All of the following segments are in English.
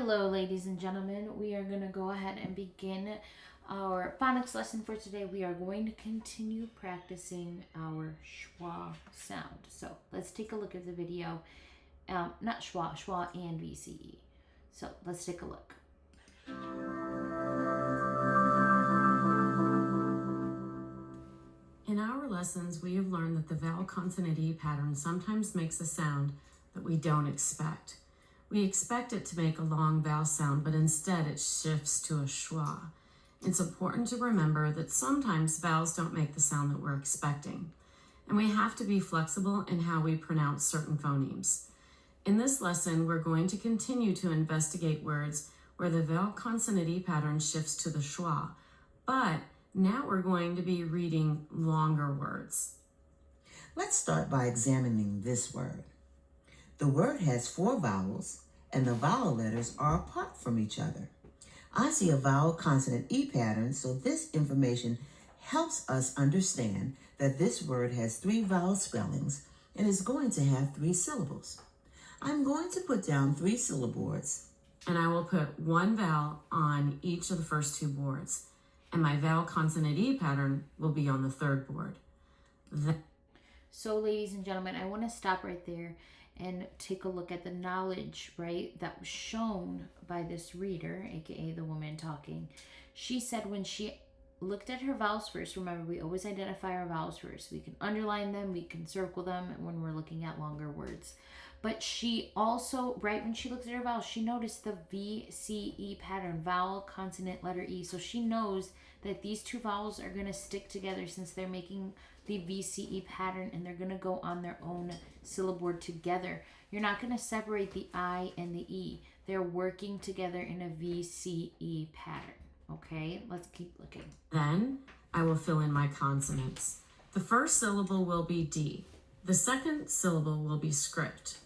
Hello, ladies and gentlemen. We are going to go ahead and begin our phonics lesson for today. We are going to continue practicing our schwa sound. So let's take a look at the video. Not schwa, schwa and VCE. So let's take a look. In our lessons, we have learned that the vowel consonant E pattern sometimes makes a sound that we don't expect. We expect it to make a long vowel sound, but instead it shifts to a schwa. It's important to remember that sometimes vowels don't make the sound that we're expecting, and we have to be flexible in how we pronounce certain phonemes. In this lesson, we're going to continue to investigate words where the vowel consonant E pattern shifts to the schwa, but now we're going to be reading longer words. Let's start by examining this word. The word has 4 vowels, and the vowel letters are apart from each other. I see a vowel consonant E pattern, so this information helps us understand that this word has 3 vowel spellings and is going to have 3 syllables. I'm going to put down 3 syllable boards, And I will put 1 vowel on each of the first 2 boards, and my vowel consonant E pattern will be on the 3rd board. So, ladies and gentlemen, I want to stop right there and take a look at the knowledge, right, that was shown by this reader, aka the woman talking. She said when she looked at her vowels first, remember we always identify our vowels first. We can underline them, we can circle them when we're looking at longer words. But she also, right when she looked at her vowels, she noticed the VCE pattern, vowel, consonant, letter E. So she knows that these 2 vowels are going to stick together since they're making the VCE pattern and they're going to go on their own syllable board together. You're not going to separate the I and the E. They're working together in a VCE pattern. Okay, let's keep looking. Then I will fill in my consonants. The first syllable will be D. The second syllable will be script.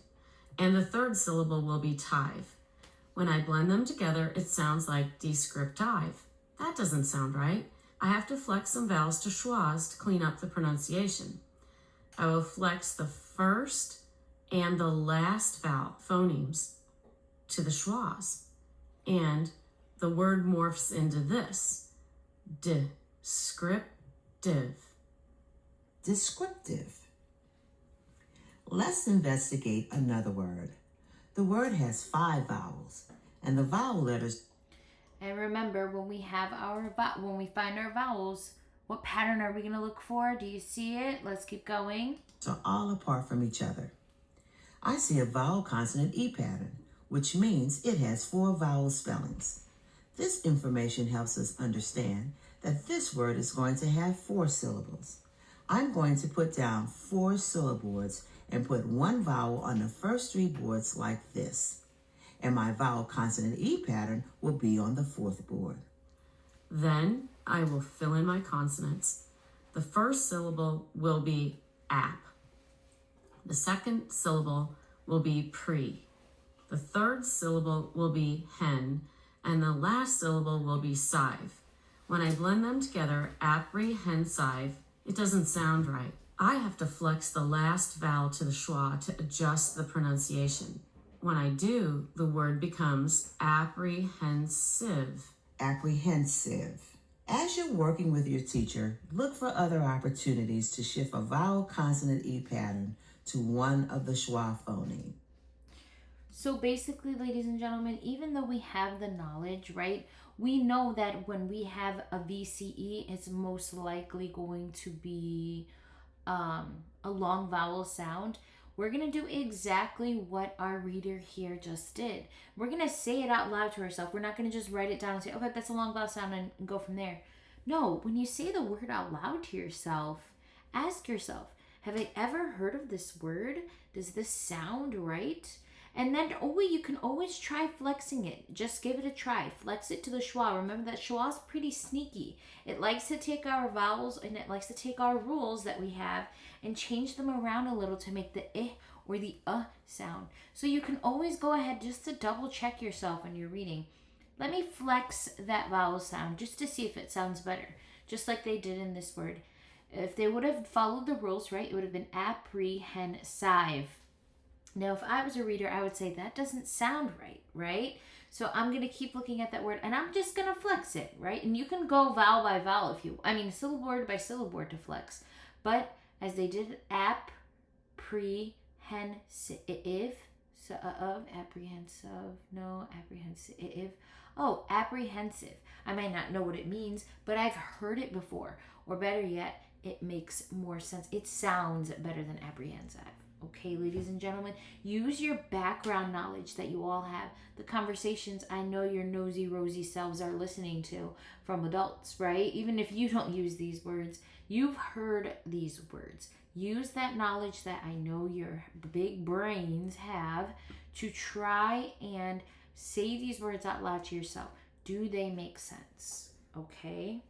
And the 3rd syllable will be tive. When I blend them together, it sounds like descriptive. That doesn't sound right. I have to flex some vowels to schwas to clean up the pronunciation. I will flex the first and the last vowel phonemes to the schwas, and the word morphs into this: descriptive. descriptive. Let's investigate another word. The word has 5 vowels, and the vowel letters. And remember, when we find our vowels, what pattern are we going to look for? Do you see it? Let's keep going. Are all apart from each other. I see a vowel consonant E pattern, which means it has 4 vowel spellings. This information helps us understand that this word is going to have 4 syllables. I'm going to put down 4 syllable boards and put 1 vowel on the first 3 boards like this. And my vowel consonant E pattern will be on the 4th board. Then I will fill in my consonants. The first syllable will be ap. The second syllable will be pre. The 3rd syllable will be hen. And the last syllable will be sive. When I blend them together, apprehensive, it doesn't sound right. I have to flex the last vowel to the schwa to adjust the pronunciation. When I do, the word becomes apprehensive. Apprehensive. As you're working with your teacher, look for other opportunities to shift a vowel consonant E pattern to one of the schwa phoneme. So basically, ladies and gentlemen, even though we have the knowledge, right, we know that when we have a VCE, it's most likely going to be a long vowel sound. We're going to do exactly what our reader here just did. We're going to say it out loud to ourselves. We're not going to just write it down and say, okay, that's a long vowel sound and go from there. No, when you say the word out loud to yourself, ask yourself, have I ever heard of this word? Does this sound right? And then you can always try flexing it. Just give it a try. Flex it to the schwa. Remember that schwa is pretty sneaky. It likes to take our vowels and it likes to take our rules that we have and change them around a little to make the eh or the sound. So you can always go ahead just to double check yourself when you're reading. Let me flex that vowel sound just to see if it sounds better. Just like they did in this word. If they would have followed the rules, right, it would have been apprehensive. Now, if I was a reader, I would say that doesn't sound right, right? So I'm going to keep looking at that word and I'm just going to flex it, right? And you can go vowel by vowel if you, syllable word by syllable word to flex. But as they did apprehensive, apprehensive. Oh, apprehensive. I might not know what it means, but I've heard it before. Or better yet, it makes more sense. It sounds better than apprehensive. Okay, ladies and gentlemen, use your background knowledge that you all have, the conversations I know your nosy, rosy selves are listening to from adults, right? Even if you don't use these words, you've heard these words. Use that knowledge that I know your big brains have to try and say these words out loud to yourself. Do they make sense? Okay?